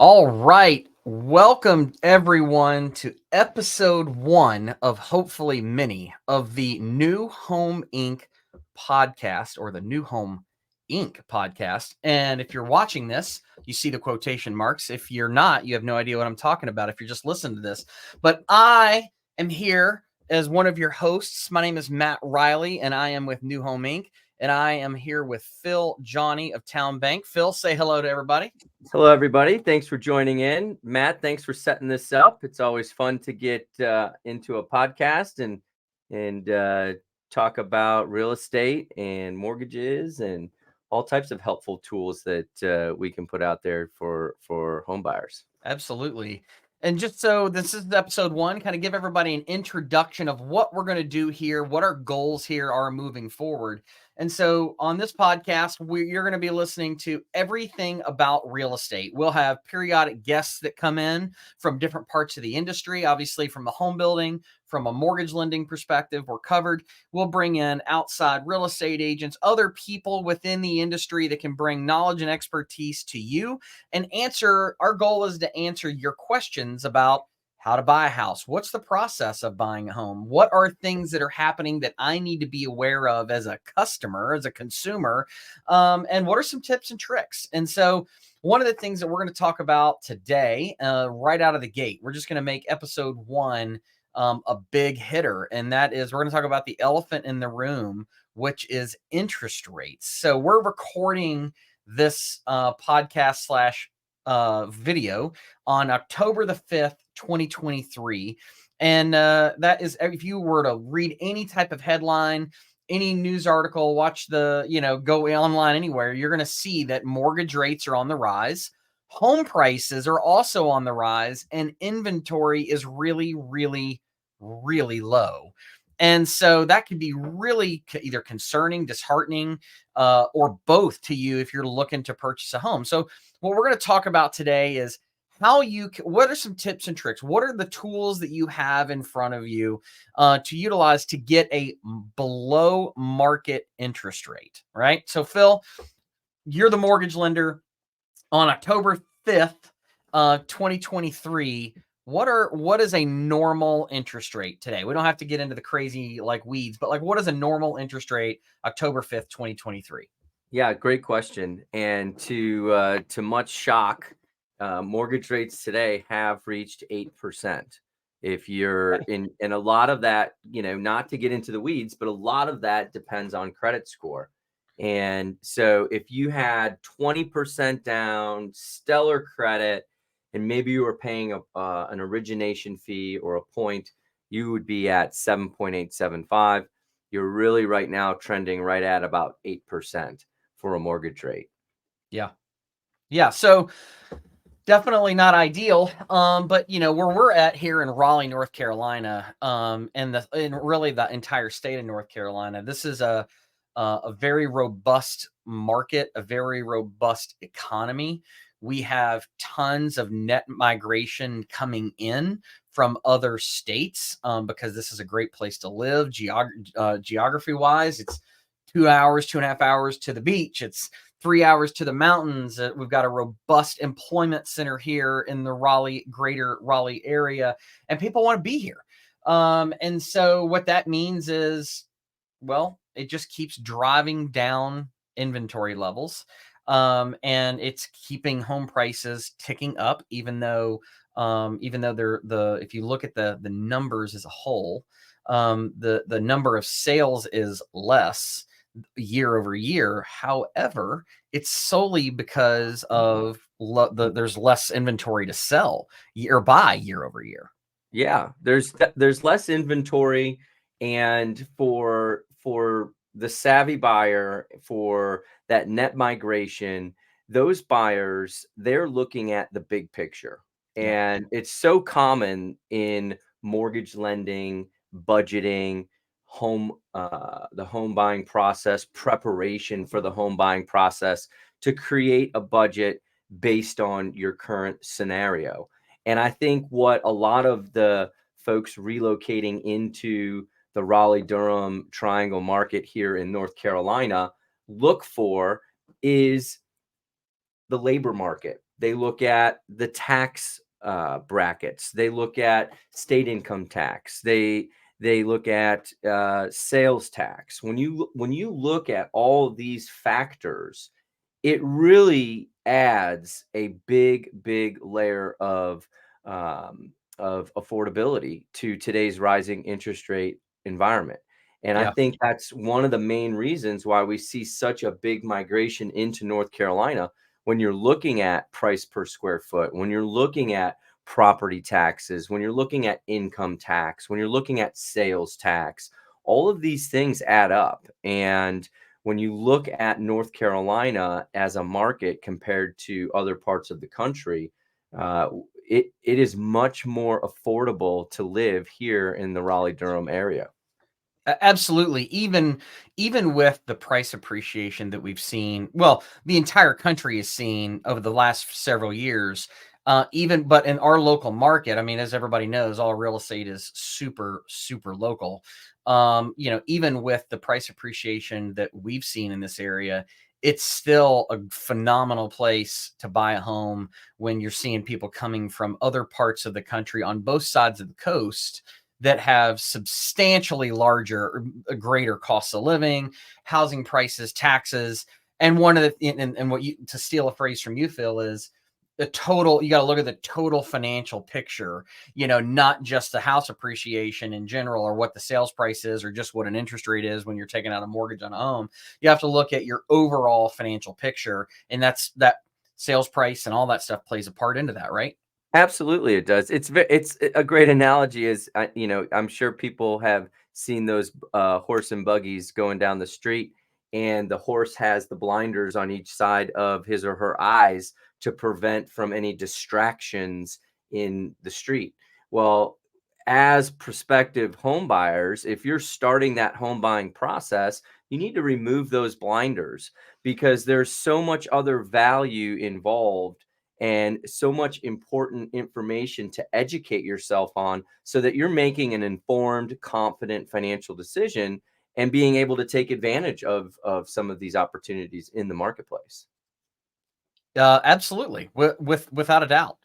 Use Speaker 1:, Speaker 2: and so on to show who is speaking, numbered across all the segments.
Speaker 1: All right. Welcome everyone to episode 1 of hopefully many of the New Home Inc. podcast or the New Home Inc. podcast. And if you're watching this, you see the quotation marks. If you're not, you have no idea what I'm talking about if you're just listening to this. But I am here as one of your hosts. My name is Matt Riley and I am with New Home Inc. And I am here with Phil Johnny of Town Bank. Phil, say hello to everybody.
Speaker 2: Hello, everybody. Thanks for joining in. Matt, thanks for setting this up. It's always fun to get into a podcast and talk about real estate and mortgages and all types of helpful tools that we can put out there for home buyers.
Speaker 1: Absolutely. And just so this is episode 1, kind of give everybody an introduction of what we're going to do here, what our goals here are moving forward. And so on this podcast, you're going to be listening to everything about real estate. We'll have periodic guests that come in from different parts of the industry, obviously from the home building, from a mortgage lending perspective, we're covered. We'll bring in outside real estate agents, other people within the industry that can bring knowledge and expertise to you and answer. Our goal is to answer your questions about how to buy a house. What's the process of buying a home? What are things that are happening that I need to be aware of as a customer, as a consumer? And what are some tips and tricks? And so one of the things that we're going to talk about today, right out of the gate, we're just going to make episode 1 a big hitter. And that is, we're going to talk about the elephant in the room, which is interest rates. So we're recording this podcast slash video on October the 5th, 2023. And that is, if you were to read any type of headline, any news article, watch go online anywhere, you're going to see that mortgage rates are on the rise. Home prices are also on the rise, and inventory is really, really, really low. And so that could be really either concerning, disheartening, or both to you if you're looking to purchase a home. So what we're going to talk about today is what are some tips and tricks? What are the tools that you have in front of you to utilize to get a below market interest rate, right? So Phil, you're the mortgage lender on October 5th, 2023. What is a normal interest rate today? We don't have to get into the crazy like weeds, but like what is a normal interest rate October 5th, 2023?
Speaker 2: Yeah, great question. And to much shock, mortgage rates today have reached 8%. If you're in a lot of that, not to get into the weeds, but a lot of that depends on credit score. And so if you had 20% down, stellar credit, and maybe you were paying an origination fee or a point, you would be at 7.875. You're really right now trending right at about 8% for a mortgage rate.
Speaker 1: Yeah. Yeah. So definitely not ideal. But where we're at here in Raleigh, North Carolina, and really the entire state of North Carolina, this is a very robust market, a very robust economy. We have tons of net migration coming in from other states because this is a great place to live. Geography wise, it's 2 hours, 2.5 hours to the beach. It's 3 hours to the mountains. We've got a robust employment center here in the greater Raleigh area, and people want to be here. And so what that means is, well, it just keeps driving down inventory levels. And it's keeping home prices ticking up, even though if you look at the numbers as a whole, the number of sales is less year over year. However, it's solely because of there's less inventory to sell or buy year over year.
Speaker 2: Yeah, there's less inventory, and for the savvy buyer, for that net migration, those buyers, they're looking at the big picture.
Speaker 1: Yeah.
Speaker 2: And it's so common in mortgage lending, budgeting, the home buying process, preparation for the home buying process, to create a budget based on your current scenario. And I think what a lot of the folks relocating into the Raleigh-Durham triangle market here in North Carolina look for is the labor market. They look at the tax brackets. They look at state income tax. They look at sales tax. When you look at all of these factors, it really adds a big layer of affordability to today's rising interest rate environment. And I
Speaker 1: Yeah.
Speaker 2: think that's one of the main reasons why we see such a big migration into North Carolina. When you're looking at price per square foot, when you're looking at property taxes, when you're looking at income tax, when you're looking at sales tax, all of these things add up. And when you look at North Carolina as a market compared to other parts of the country, uh, it is much more affordable to live here in the Raleigh-Durham area.
Speaker 1: Absolutely. Even with the price appreciation that we've seen, well, the entire country has seen over the last several years. Even but in our local market, I mean, as everybody knows, all real estate is super local. Even with the price appreciation that we've seen in this area, it's still a phenomenal place to buy a home when you're seeing people coming from other parts of the country on both sides of the coast that have substantially larger or greater costs of living, housing prices, taxes. And one of the and what you to steal a phrase from you, Phil, is the total, you got to look at the total financial picture, not just the house appreciation in general or what the sales price is or just what an interest rate is when you're taking out a mortgage on a home. You have to look at your overall financial picture. And that sales price and all that stuff plays a part into that, right?
Speaker 2: Absolutely, it does. It's a great analogy. I'm sure people have seen those horse and buggies going down the street, and the horse has the blinders on each side of his or her eyes to prevent from any distractions in the street. Well, as prospective home buyers, if you're starting that home buying process, you need to remove those blinders because there's so much other value involved and so much important information to educate yourself on so that you're making an informed, confident financial decision and being able to take advantage of some of these opportunities in the marketplace.
Speaker 1: Absolutely, without a doubt.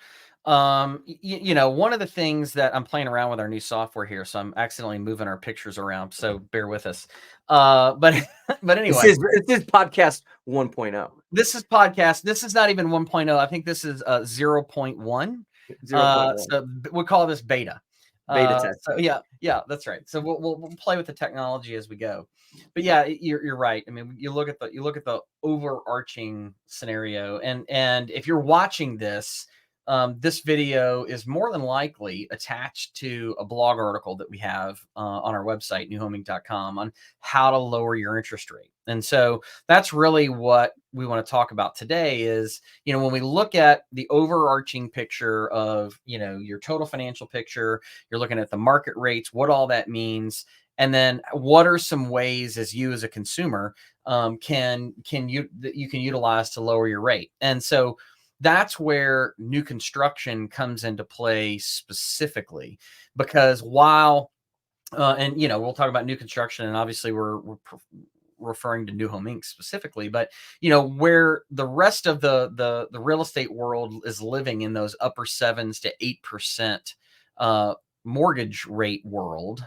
Speaker 1: One of the things that I'm playing around with our new software here, so I'm accidentally moving our pictures around. So bear with us. But but
Speaker 2: This
Speaker 1: anyway,
Speaker 2: is this is podcast 1.0.
Speaker 1: this is podcast. This is not even 1.0. I think this is 0.1.
Speaker 2: 0.1
Speaker 1: We'll call this beta.
Speaker 2: beta
Speaker 1: So
Speaker 2: testing.
Speaker 1: yeah, that's right. So we'll play with the technology as we go. But yeah, you're right. I mean, you look at the overarching scenario, and if you're watching this, this video is more than likely attached to a blog article that we have on our website, newhoming.com, on how to lower your interest rate. And so that's really what we want to talk about today is, when we look at the overarching picture of, your total financial picture, you're looking at the market rates, what all that means, and then what are some ways as you as a consumer can you that you can utilize to lower your rate. And so that's where new construction comes into play specifically, because while and we'll talk about new construction, and obviously we're referring to New Home Inc. specifically, but where the rest of the real estate world is living in those upper 7s to 8% uh, mortgage rate world.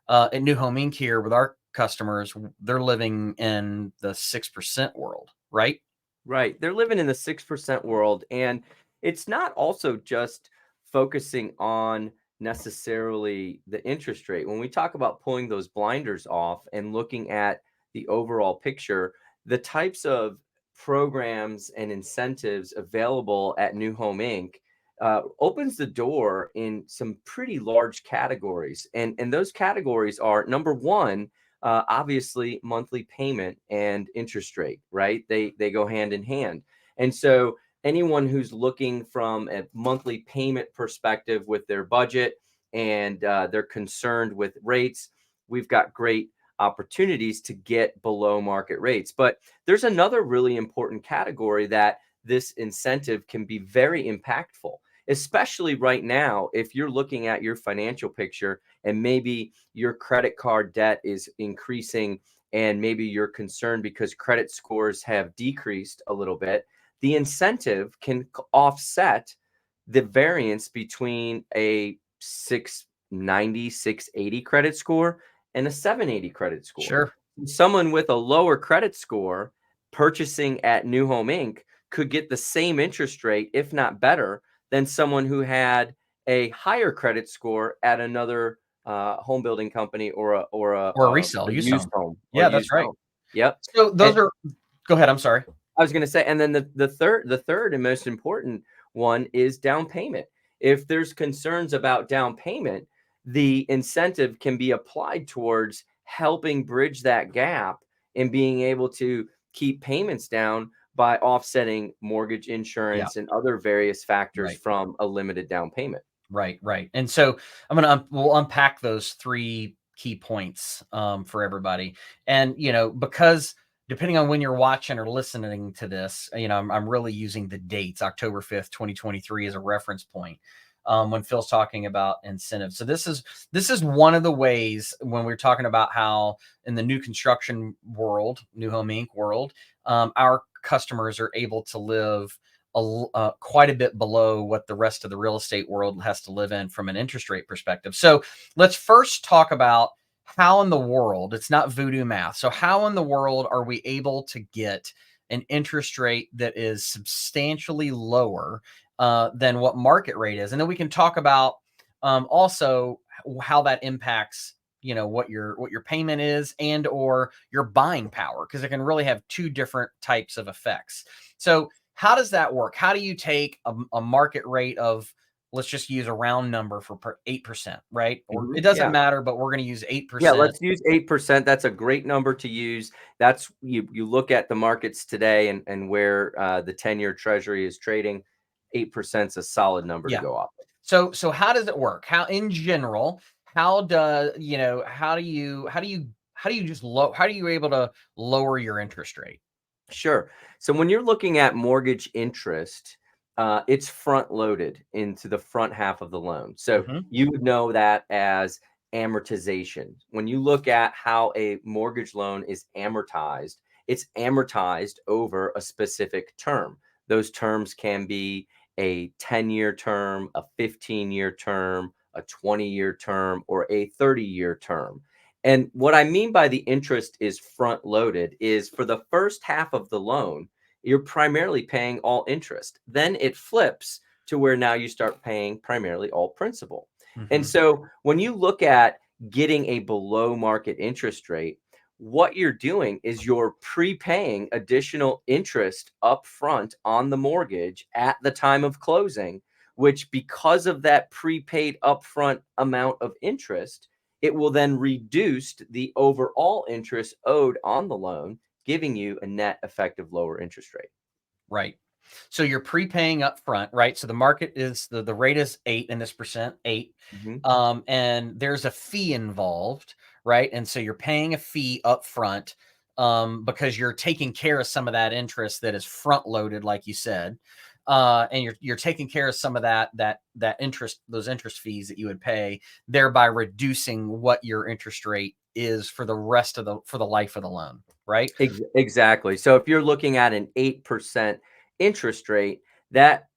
Speaker 1: At New Home Inc. here with our customers, they're living in the 6% world, right?
Speaker 2: Right. They're living in the 6% world. And it's not also just focusing on necessarily the interest rate. When we talk about pulling those blinders off and looking at the overall picture, the types of programs and incentives available at New Home Inc. Opens the door in some pretty large categories. And those categories are number one, obviously monthly payment and interest rate, right? They go hand in hand. And so anyone who's looking from a monthly payment perspective with their budget and they're concerned with rates, we've got great opportunities to get below market rates. But there's another really important category that this incentive can be very impactful, especially right now if you're looking at your financial picture and maybe your credit card debt is increasing and maybe you're concerned because credit scores have decreased a little bit. the incentive can offset the variance between a 690, 680 credit score and a 780 credit score.
Speaker 1: Sure.
Speaker 2: Someone with a lower credit score purchasing at New Home Inc. could get the same interest rate, if not better, than someone who had a higher credit score at another home building company or
Speaker 1: Or a resale,
Speaker 2: a
Speaker 1: used
Speaker 2: used
Speaker 1: home.
Speaker 2: home or
Speaker 1: Yeah, that's
Speaker 2: used
Speaker 1: right.
Speaker 2: home. Yep.
Speaker 1: So those
Speaker 2: And
Speaker 1: are go ahead, I'm sorry.
Speaker 2: I was going to say, and then the third and most important one is down payment. If there's concerns about down payment, the incentive can be applied towards helping bridge that gap and being able to keep payments down by offsetting mortgage
Speaker 1: Yeah,
Speaker 2: insurance and other various factors
Speaker 1: right.
Speaker 2: from a limited down payment.
Speaker 1: Right, right. And so I'm gonna we'll unpack those three key points for everybody. And because depending on when you're watching or listening to this, I'm really using the dates October 5th, 2023 as a reference point when Phil's talking about incentives. So this is one of the ways when we're talking about how in the new construction world, New Home Inc. world, our customers are able to live quite a bit below what the rest of the real estate world has to live in from an interest rate perspective. So let's first talk about how in the world, it's not voodoo math. So, how in the world are we able to get an interest rate that is substantially lower than what market rate is? And then we can talk about also how that impacts what your payment is and or your buying power, because it can really have two different types of effects. So how does that work? How do you take a market rate of, let's just use a round number for 8%, right? Or it doesn't
Speaker 2: Yeah.
Speaker 1: matter, but we're going to use
Speaker 2: Yeah,
Speaker 1: 8%.
Speaker 2: let's use 8%. That's a great number to use. That's you look at the markets today and where the 10-year treasury is trading, 8% is a solid number to
Speaker 1: Yeah.
Speaker 2: go off.
Speaker 1: So how does it work? How in general, how do you able to lower your interest rate?
Speaker 2: Sure. So when you're looking at mortgage interest, it's front loaded into the front half of the loan. So
Speaker 1: Mhm.
Speaker 2: you would know that as amortization. When you look at how a mortgage loan is amortized, it's amortized over a specific term. Those terms can be a 10-year term, a 15-year term, a 20-year term, or a 30-year term. And what I mean by the interest is front loaded is for the first half of the loan, you're primarily paying all interest. Then it flips to where now you start paying primarily all principal. And
Speaker 1: Mhm.
Speaker 2: so when you look at getting a below market interest rate, what you're doing is you're prepaying additional interest up front on the mortgage at the time of closing, which because of that prepaid upfront amount of interest, it will then reduce the overall interest owed on the loan, giving you a net effective lower interest rate.
Speaker 1: Right. So you're prepaying up front, right? So the market is the rate is 8 in this percent, 8.
Speaker 2: Mhm.
Speaker 1: And there's a fee involved, right? And so you're paying a fee up front because you're taking care of some of that interest that is front loaded, like you said. And you're taking care of some of that interest, those interest fees that you would pay, thereby reducing what your interest rate is for the rest of the life of the loan, right?
Speaker 2: Exactly. So if you're looking at an 8% interest rate, that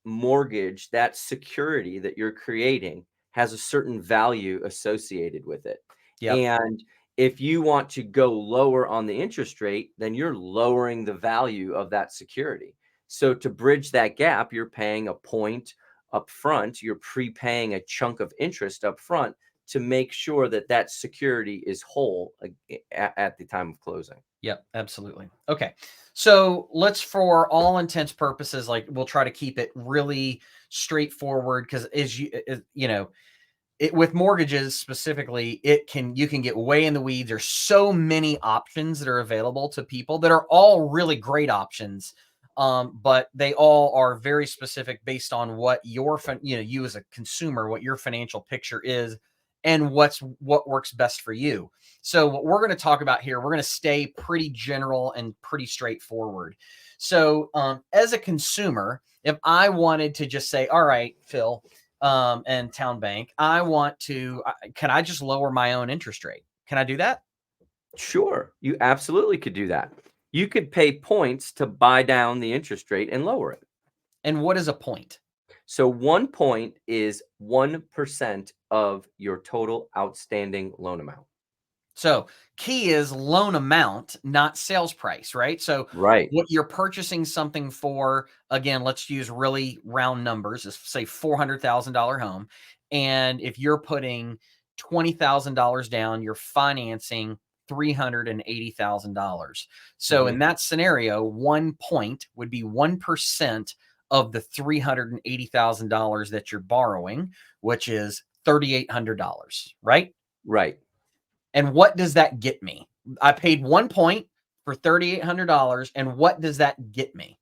Speaker 2: mortgage, that security that you're creating has a certain value associated with it.
Speaker 1: Yep.
Speaker 2: And if you want to go lower on the interest rate, then you're lowering the value of that security. So to bridge that gap, you're paying a point up front, you're prepaying a chunk of interest up front to make sure that that security is whole at the time of closing.
Speaker 1: Yep, absolutely. Okay. So let's, for all intents purposes, like we'll try to keep it really straightforward because it with mortgages specifically, you can get way in the weeds. There's so many options that are available to people that are all really great options. But they all are very specific based on what you as a consumer, what your financial picture is and what works best for you. So what we're going to talk about here, we're going to stay pretty general and pretty straightforward. So as a consumer, if I wanted to just say, all right, Phil, and Town Bank, can I just lower my own interest rate? Can I do that?
Speaker 2: Sure, you absolutely could do that. You could pay points to buy down the interest rate and lower it.
Speaker 1: And what is a point?
Speaker 2: So 1 point is 1% of your total outstanding loan amount.
Speaker 1: So key is loan amount, not sales price, right? So
Speaker 2: Right.
Speaker 1: what you're purchasing something for, again, let's use really round numbers, is say $400,000 home. And if you're putting $20,000 down, you're financing $380,000. So in
Speaker 2: Mhm.
Speaker 1: that scenario, 1 point would be 1% of the $380,000 that you're borrowing, which is $3,800, right?
Speaker 2: Right.
Speaker 1: And what does that get me? I paid 1 point for $3,800, and what does that get me?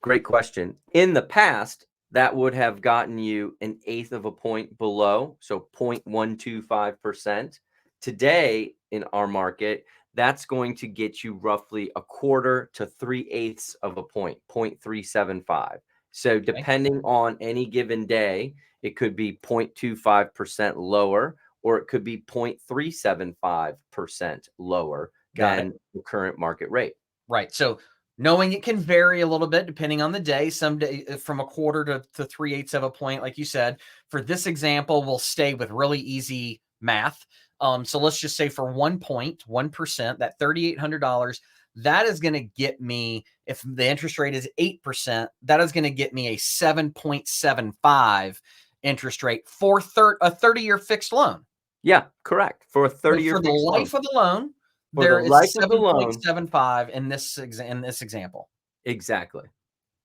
Speaker 2: Great question. In the past, that would have gotten you an eighth of a point below, so 0.125%. Today, in our market, that's going to get you roughly a quarter to 3/8 of a point, 0.375. So,
Speaker 1: Okay,
Speaker 2: depending on any given day, it could be 0.25% lower, or it could be 0.375% lower
Speaker 1: got it.
Speaker 2: than the current market rate.
Speaker 1: Right. So knowing it can vary a little bit depending on the day, some day from a quarter to 3/8 of a point, like you said. For this example, we'll stay with really easy math. So let's just say for 1 point, 1%, that $3,800, that is going to get me, if the interest rate is 8%, that is going to get me a 7.75 interest rate for a 30-year fixed loan.
Speaker 2: Yeah, correct. For a
Speaker 1: So
Speaker 2: 30-year
Speaker 1: for the
Speaker 2: fixed loan.
Speaker 1: life of the loan,
Speaker 2: For the
Speaker 1: there
Speaker 2: life
Speaker 1: is
Speaker 2: of the loan.
Speaker 1: 7.75 in this example.
Speaker 2: Exactly.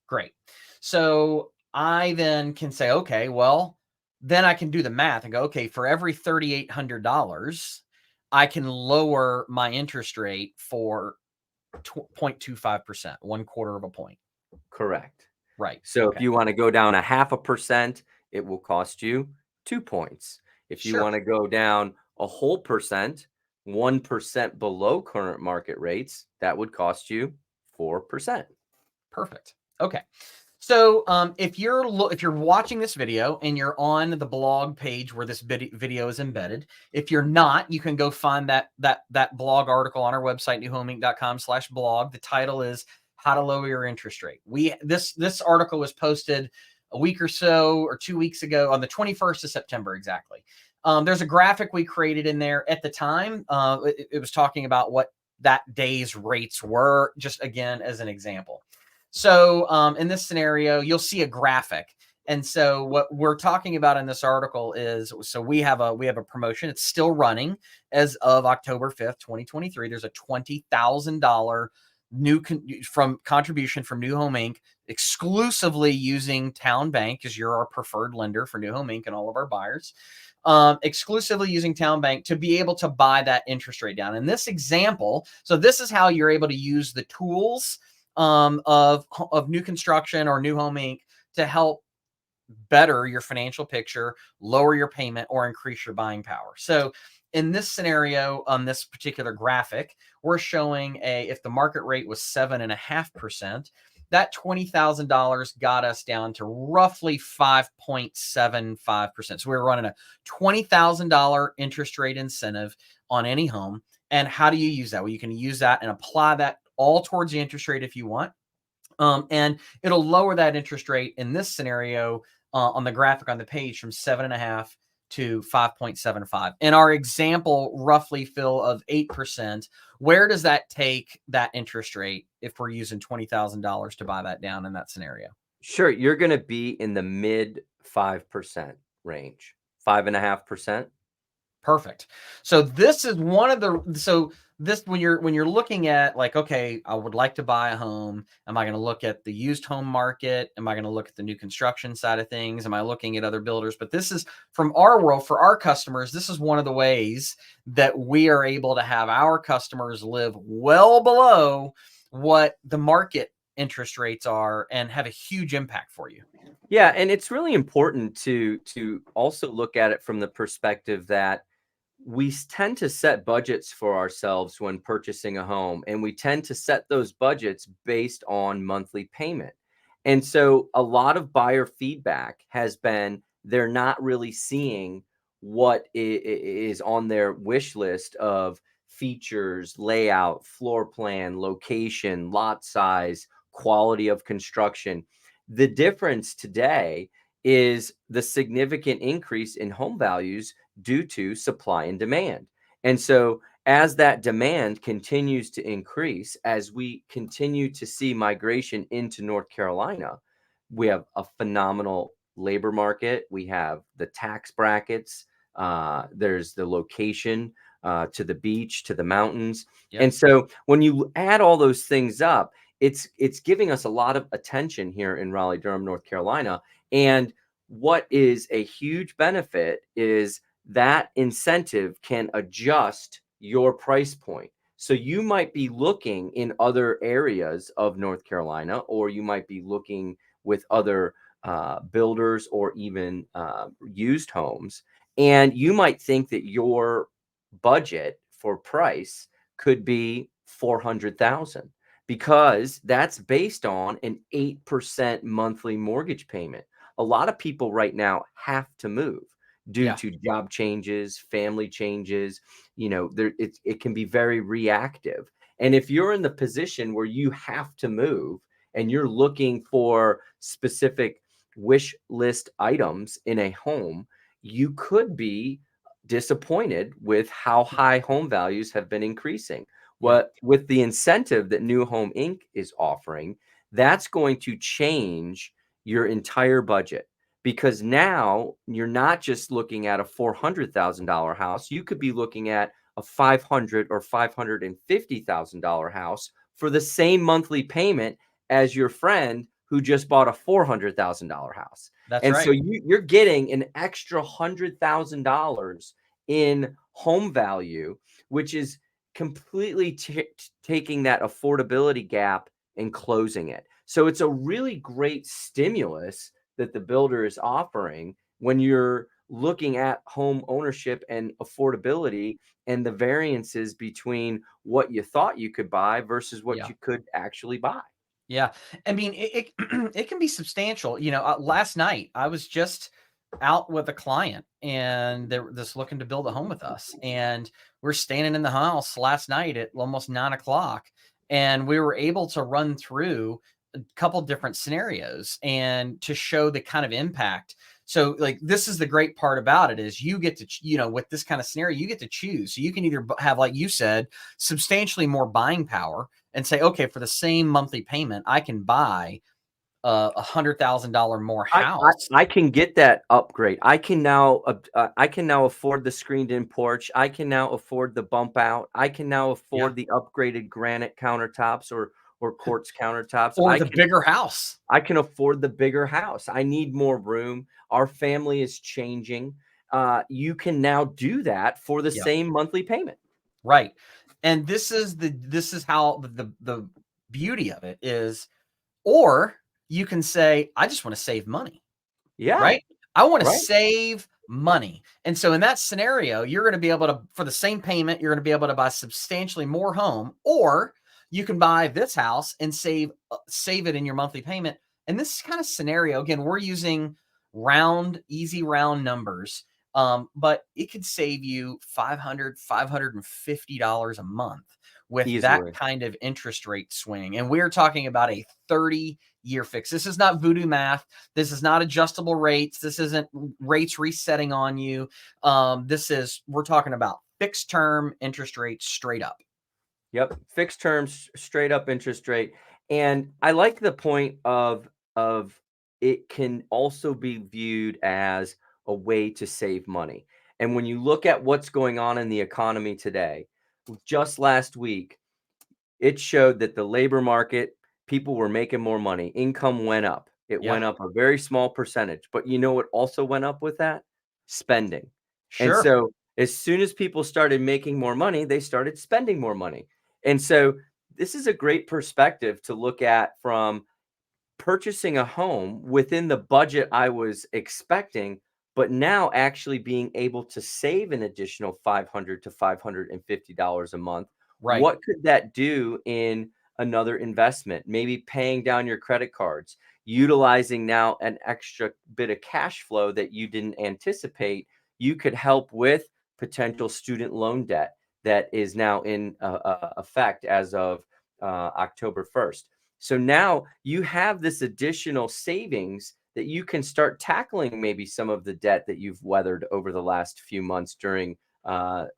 Speaker 1: Great. So I then can say, okay, well, then I can do the math and go, okay, for every $3,800, I can lower my interest rate for 0.25%, 1/4 of a point.
Speaker 2: Correct.
Speaker 1: Right.
Speaker 2: So if
Speaker 1: Okay.
Speaker 2: you wanna go down a 0.5%, it will cost you 2 points. If you
Speaker 1: Sure.
Speaker 2: wanna go down a whole percent, 1% below current market rates, that would cost you 4%.
Speaker 1: Perfect. Okay. So, if you're watching this video and you're on the blog page where this video is embedded, if you're not, you can go find that blog article on our website, newhomeinc.com/blog. The title is "How to Lower Your Interest Rate." This article was posted a week or so, or 2 weeks ago, on the 21st of September, exactly. There's a graphic we created in there at the time. It was talking about what that day's rates were, just again as an example. So in this scenario, you'll see a graphic. And so what we're talking about in this article is, so we have a promotion. It's still running as of October 5th, 2023. There's a $20,000 from contribution from New Home Inc. exclusively using Town Bank, because you're our preferred lender for New Home Inc. and all of our buyers. Exclusively using Town Bank to be able to buy that interest rate down. In this example, so this is how you're able to use the tools of new construction or New Home Inc. to help better your financial picture, lower your payment, or increase your buying power. So in this scenario, on this particular graphic, we're showing if the market rate was 7.5%, that $20,000 got us down to roughly 5.75%. So we were running a $20,000 interest rate incentive on any home. And how do you use that? Well, you can use that and apply that all towards the interest rate if you want. And it'll lower that interest rate in this scenario on the graphic on the page from 7.5 to 5.75. In our example, roughly, Phil, of 8%, where does that take that interest rate if we're using $20,000 to buy that down in that scenario?
Speaker 2: Sure, you're gonna be in the mid 5% range. 5.5%.
Speaker 1: Perfect. So this is one of the so this when you're looking at, like, okay, I would like to buy a home. Am I going to look at the used home market? Am I going to look at the new construction side of things? Am I looking at other builders? But this is from our world for our customers. This is one of the ways that we are able to have our customers live well below what the market interest rates are and have a huge impact for you.
Speaker 2: Yeah, and it's really important to also look at it from the perspective that tend to set budgets for ourselves when purchasing a home, and we tend to set those budgets based on monthly payment. And so a lot of buyer feedback has been they're not really seeing what is on their wish list of features, layout, floor plan, location, lot size, quality of construction. The difference today is the significant increase in home values due to supply and demand. And so, as that demand continues to increase, as we continue to see migration into North Carolina, we have a phenomenal labor market. We have the tax brackets. There's the location to the beach, to the mountains.
Speaker 1: Yep.
Speaker 2: And so when you add all those things up, it's giving us a lot of attention here in Raleigh, Durham, North Carolina. And what is a huge benefit is that incentive can adjust your price point. So you might be looking in other areas of North Carolina, or you might be looking with other builders or even used homes. And you might think that your budget for price could be 400,000 because that's based on an 8% monthly mortgage payment. A lot of people right now have to move due
Speaker 1: Yeah.
Speaker 2: to job changes, family changes. It can be very reactive. And if you're in the position where you have to move and you're looking for specific wish list items in a home, you could be disappointed with how high home values have been increasing.
Speaker 1: Yeah.
Speaker 2: What with the incentive that New Home Inc. is offering, that's going to change your entire budget because now you're not just looking at a $400,000 house. You could be looking at a $500,000 or $550,000 house for the same monthly payment as your friend who just bought a $400,000 house.
Speaker 1: That's
Speaker 2: And so
Speaker 1: right.
Speaker 2: you're getting an extra $100,000 in home value, which is completely taking that affordability gap and closing it. So it's a really great stimulus that the builder is offering when you're looking at home ownership and affordability and the variances between what you thought you could buy versus what
Speaker 1: Yeah.
Speaker 2: you could actually buy.
Speaker 1: Yeah. I mean, it it can be substantial. Last night I was just out with a client and they're just looking to build a home with us. And we're standing in the house last night at almost 9 o'clock. And we were able to run through a couple different scenarios and to show the kind of impact. So, like, this is the great part about it is you get to, with this kind of scenario, you get to choose. So you can either have, like you said, substantially more buying power and say, okay, for the same monthly payment, I can buy $100,000 more
Speaker 2: I, I
Speaker 1: house.
Speaker 2: I can get that upgrade. I can now afford the screened-in porch. I can now afford the bump out. I can now
Speaker 1: Yeah.
Speaker 2: afford the upgraded granite countertops or quartz countertops.
Speaker 1: Or the bigger house.
Speaker 2: I can afford the bigger house. I need more room. Our family is changing. You can now do that for the
Speaker 1: Yeah.
Speaker 2: same monthly payment.
Speaker 1: Right. And this is how the beauty of it is, or you can say, I just want to save money.
Speaker 2: Yeah,
Speaker 1: Right? I wanna
Speaker 2: right.
Speaker 1: save money, and so in that scenario, you're gonna be able to for the same payment, you're gonna be able to buy substantially more home, or you can buy this house and save it in your monthly payment, and this kind of scenario, again, we're using easy round numbers, but it could save you $550 a month with that
Speaker 2: Easily.
Speaker 1: kind of interest rate swing, and we're talking about a 30-year fix. This is not voodoo math. This is not adjustable rates. This isn't rates resetting on you. We're talking about fixed term interest rates straight up.
Speaker 2: Yep, fixed terms, straight up interest rate. And I like the point of it can also be viewed as a way to save money. And when you look at what's going on in the economy today, just last week, it showed that the labor market, people were making more money. Income went up. It
Speaker 1: Yeah,
Speaker 2: went up a very small percentage. But you know what also went up with that? Spending. And
Speaker 1: sure.
Speaker 2: so as soon as people started making more money, they started spending more money. And so this is a great perspective to look at from purchasing a home within the budget I was expecting, but now actually being able to save an additional $500 to $550 a month.
Speaker 1: Right.
Speaker 2: What could that do in another investment? Maybe paying down your credit cards, utilizing now an extra bit of cash flow that you didn't anticipate. You could help with potential student loan debt, that is now in effect as of October 1st. So now you have this additional savings that you can start tackling maybe some of the debt that you've weathered over the last few months during a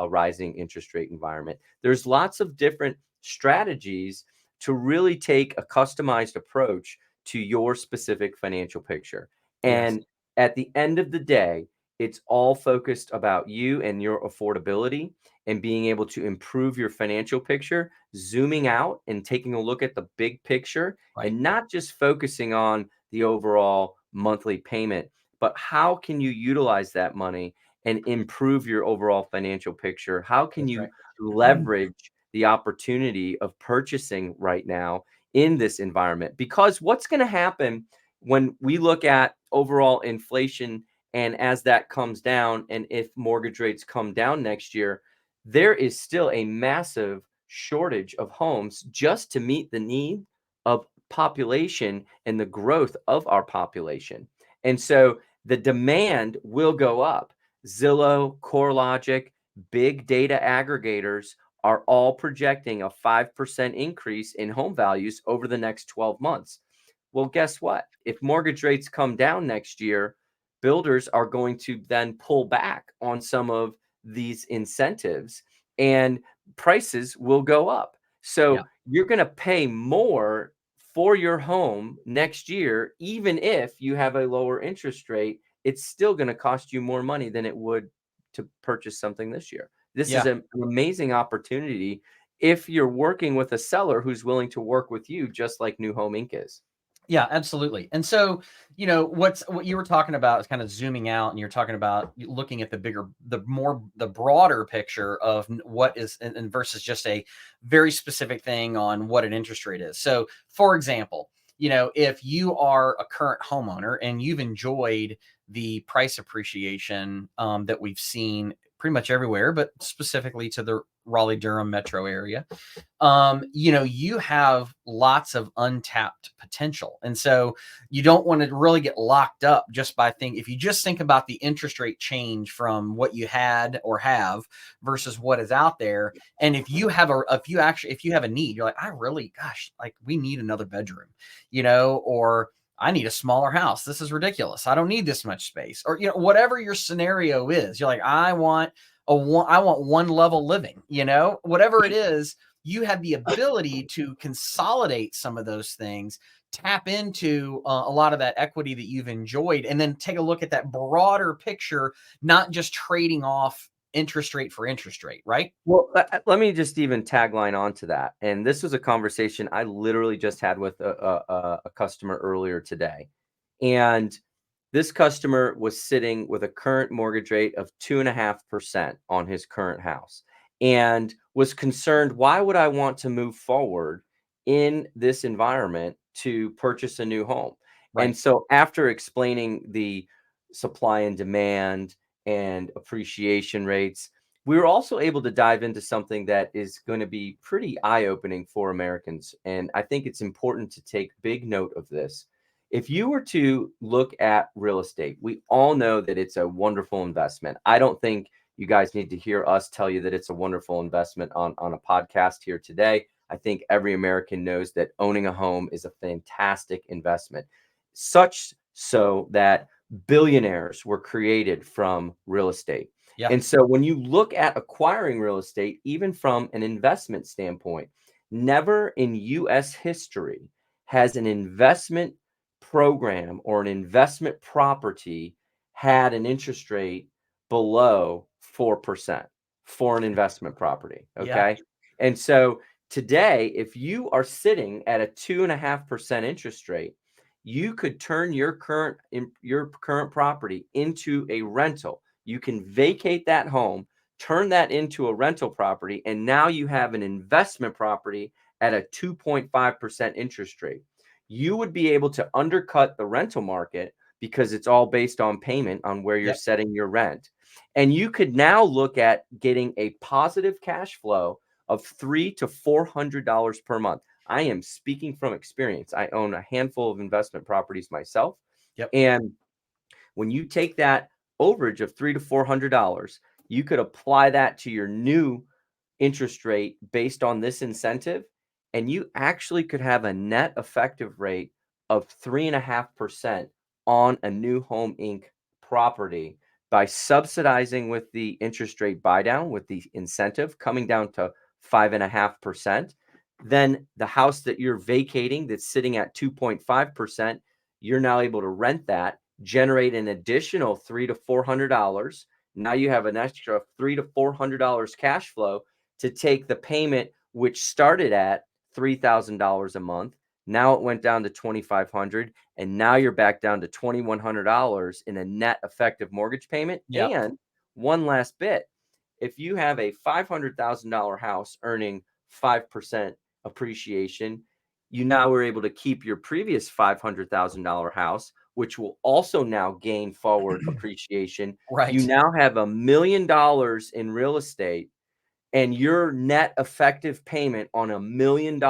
Speaker 2: rising interest rate environment. There's lots of different strategies to really take a customized approach to your specific financial picture.
Speaker 1: Yes.
Speaker 2: And at the end of the day, it's all focused about you and your affordability and being able to improve your financial picture, zooming out and taking a look at the big picture
Speaker 1: Right.
Speaker 2: and not just focusing on the overall monthly payment, but how can you utilize that money and improve your overall financial picture? How can
Speaker 1: That's
Speaker 2: you
Speaker 1: right.
Speaker 2: leverage the opportunity of purchasing right now in this environment? Because what's going to happen when we look at overall inflation and as that comes down, and if mortgage rates come down next year, there is still a massive shortage of homes just to meet the need of population and the growth of our population. And so the demand will go up. Zillow, CoreLogic, big data aggregators are all projecting a 5% increase in home values over the next 12 months. Well, guess what? If mortgage rates come down next year, builders are going to then pull back on some of these incentives and prices will go up.
Speaker 1: Yeah.
Speaker 2: So you're going to pay more for your home next year, even if you have a lower interest rate, it's still going to cost you more money than it would to purchase something this year. This is
Speaker 1: Yeah.
Speaker 2: an amazing opportunity if you're working with a seller who's willing to work with you, just like New Home Inc. is.
Speaker 1: Yeah, absolutely. And so, what you were talking about is kind of zooming out, and you're talking about looking at the broader picture of what is, and versus just a very specific thing on what an interest rate is. So, for example, if you are a current homeowner and you've enjoyed the price appreciation that we've seen pretty much everywhere, but specifically to the Raleigh Durham metro area, you have lots of untapped potential. And so you don't want to really get locked up just by if you just think about the interest rate change from what you had or have versus what is out there. And if you have a need, you're like, I really, gosh, like we need another bedroom, or I need a smaller house. This is ridiculous. I don't need this much space. Or, whatever your scenario is, you're like, I want one level living, whatever it is, you have the ability to consolidate some of those things, tap into a lot of that equity that you've enjoyed, and then take a look at that broader picture, not just trading off interest rate for interest rate, right?
Speaker 2: Well, let me just even tagline onto that. And this was a conversation I literally just had with a customer earlier today. And this customer was sitting with a current mortgage rate of 2.5% on his current house and was concerned, why would I want to move forward in this environment to purchase a new home?
Speaker 1: Right.
Speaker 2: And so after explaining the supply and demand and appreciation rates, we were also able to dive into something that is going to be pretty eye-opening for Americans. And I think it's important to take big note of this. If you were to look at real estate, we all know that it's a wonderful investment. I don't think you guys need to hear us tell you that it's a wonderful investment on a podcast here today. I think every American knows that owning a home is a fantastic investment, such so that billionaires were created from real estate.
Speaker 1: Yeah.
Speaker 2: And so when you look at acquiring real estate, even from an investment standpoint, never in US history has an investment program or an investment property had an interest rate below 4% for an investment property.
Speaker 1: Yeah.
Speaker 2: Okay. And so today, if you are sitting at a 2.5% interest rate, you could turn your current property into a rental. You can vacate that home, turn that into a rental property, and now you have an investment property at a 2.5% interest rate. You would be able to undercut the rental market because it's all based on payment on where you're
Speaker 1: Yep.
Speaker 2: setting your rent. And you could now look at getting a positive cash flow of $300 to $400 per month. I am speaking from experience. I own a handful of investment properties myself.
Speaker 1: Yep.
Speaker 2: And when you take that overage of $300 to $400, you could apply that to your new interest rate based on this incentive, and you actually could have a net effective rate of 3.5% on a new home Inc. property by subsidizing with the interest rate buy down with the incentive coming down to 5.5%. Then the house that you're vacating that's sitting at 2.5%, you're now able to rent that, generate an additional $300 to $400. Now you have an extra $300 to $400 cash flow to take the payment, which started at $3,000 a month. Now it went down to $2,500, and now you're back down to $2,100 in a net effective mortgage payment.
Speaker 1: Yep.
Speaker 2: And one last bit, if you have a $500,000 house earning 5% appreciation, you now are able to keep your previous $500,000 house, which will also now gain forward appreciation. You
Speaker 1: Right.
Speaker 2: now have $1 million in real estate, and your net effective payment on $1 million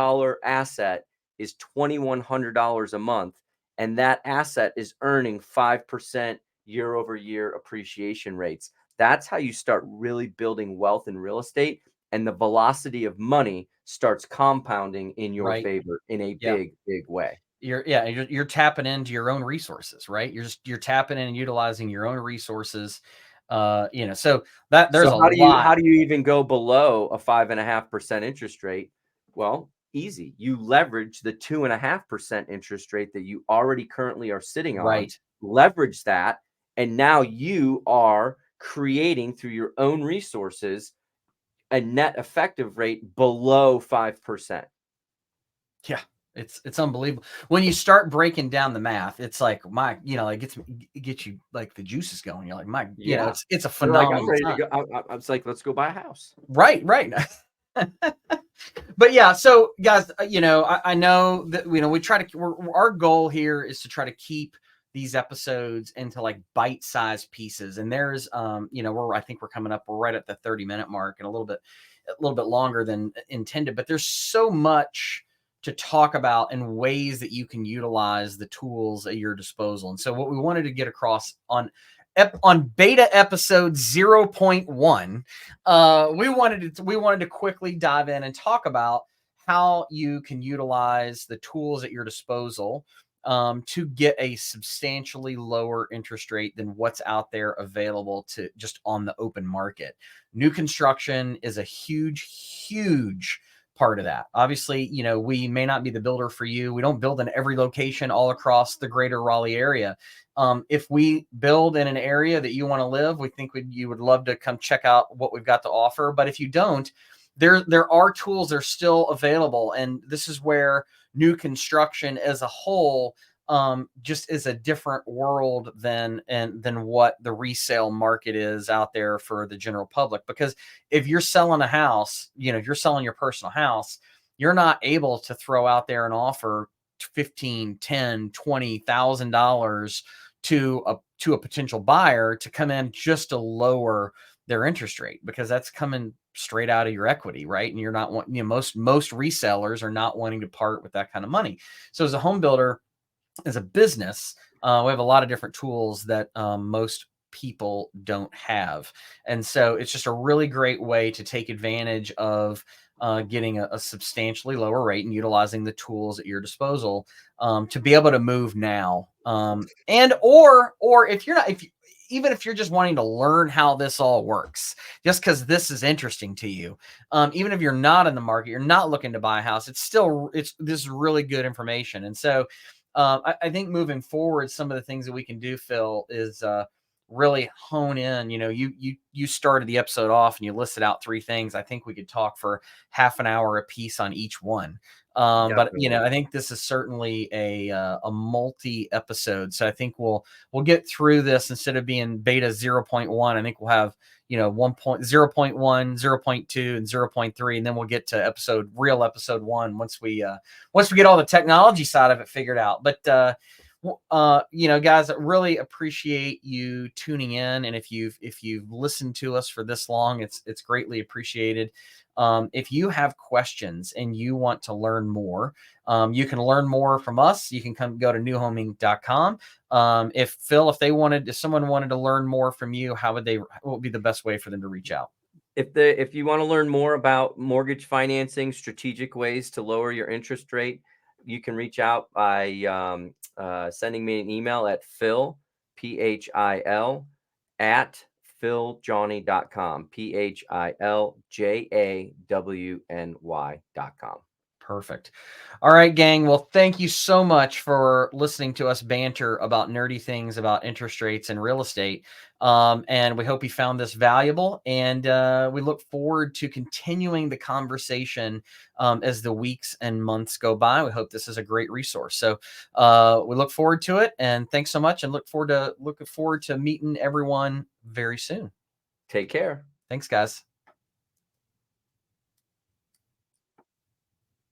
Speaker 2: asset is $2,100 a month, and that asset is earning 5% year over year appreciation rates. That's how you start really building wealth in real estate, and the velocity of money starts compounding in your
Speaker 1: Right.
Speaker 2: favor in a
Speaker 1: Yeah.
Speaker 2: big way.
Speaker 1: You're tapping into your own resources, right? You're tapping in and utilizing your own resources. So that
Speaker 2: So
Speaker 1: there's a lot.
Speaker 2: how do you even go below a 5.5% interest rate? Well, easy. You leverage the 2.5% interest rate that you already currently are sitting on,
Speaker 1: Right.
Speaker 2: leverage that, and now you are creating through your own resources a net effective rate below 5%.
Speaker 1: Yeah. It's unbelievable. When you start breaking down the math, it's like it gets you like the juices going. You're like,
Speaker 2: Yeah.
Speaker 1: it's a
Speaker 2: You're like, I'm
Speaker 1: phenomenal
Speaker 2: ready to
Speaker 1: time.
Speaker 2: go. I was like, let's go buy a house.
Speaker 1: Right, right. But yeah, so guys, I know that we try to our goal here is to try to keep these episodes into like bite-sized pieces. And there's I think we're right at the 30-minute mark and a little bit longer than intended, but there's so much to talk about and ways that you can utilize the tools at your disposal. And so what we wanted to get across on beta episode 0.1, we wanted to quickly dive in and talk about how you can utilize the tools at your disposal to get a substantially lower interest rate than what's out there available to just on the open market. New construction is a huge part of that. Obviously, we may not be the builder for you. We don't build in every location all across the greater Raleigh area. If we build in an area that you want to live, we think you would love to come check out what we've got to offer. But if you don't, there are tools that are still available. And this is where new construction as a whole just is a different world than what the resale market is out there for the general public. Because if you're selling a house, if you're selling your personal house, you're not able to throw out there and offer 15, 10, $20,000 to a potential buyer to come in just to lower their interest rate, because that's coming straight out of your equity, right? And you're not wanting, most resellers are not wanting to part with that kind of money. So as a home builder, as a business, we have a lot of different tools that most people don't have. And so it's just a really great way to take advantage of getting a substantially lower rate and utilizing the tools at your disposal to be able to move now. Or if you're not, even if you're just wanting to learn how this all works, just because this is interesting to you, even if you're not in the market, you're not looking to buy a house, this is really good information. And so I think moving forward, some of the things that we can do, Phil, is really hone in. You started the episode off and you listed out 3 things. I think we could talk for half an hour a piece on each one. But
Speaker 2: Definitely.
Speaker 1: I think this is certainly a multi episode. So I think we'll get through this instead of being beta 0.1. I think we'll have 1.0.1, 0.2, and 0.3, and then we'll get to real episode 1 once we get all the technology side of it figured out. But guys, I really appreciate you tuning in, and if you've listened to us for this long, it's greatly appreciated. If you have questions and you want to learn more, you can learn more from us. You can go to newhoming.com. If someone wanted to learn more from you, what would be the best way for them to reach out?
Speaker 2: If you want to learn more about mortgage financing, strategic ways to lower your interest rate, you can reach out by sending me an email at Phil, PHIL, at philjohnny.com, PHILJAWNY.com.
Speaker 1: Perfect. All right, gang. Well, thank you so much for listening to us banter about nerdy things about interest rates and real estate. And we hope you found this valuable. And we look forward to continuing the conversation as the weeks and months go by. We hope this is a great resource. So we look forward to it. And thanks so much. And looking forward to meeting everyone very soon.
Speaker 2: Take care.
Speaker 1: Thanks, guys.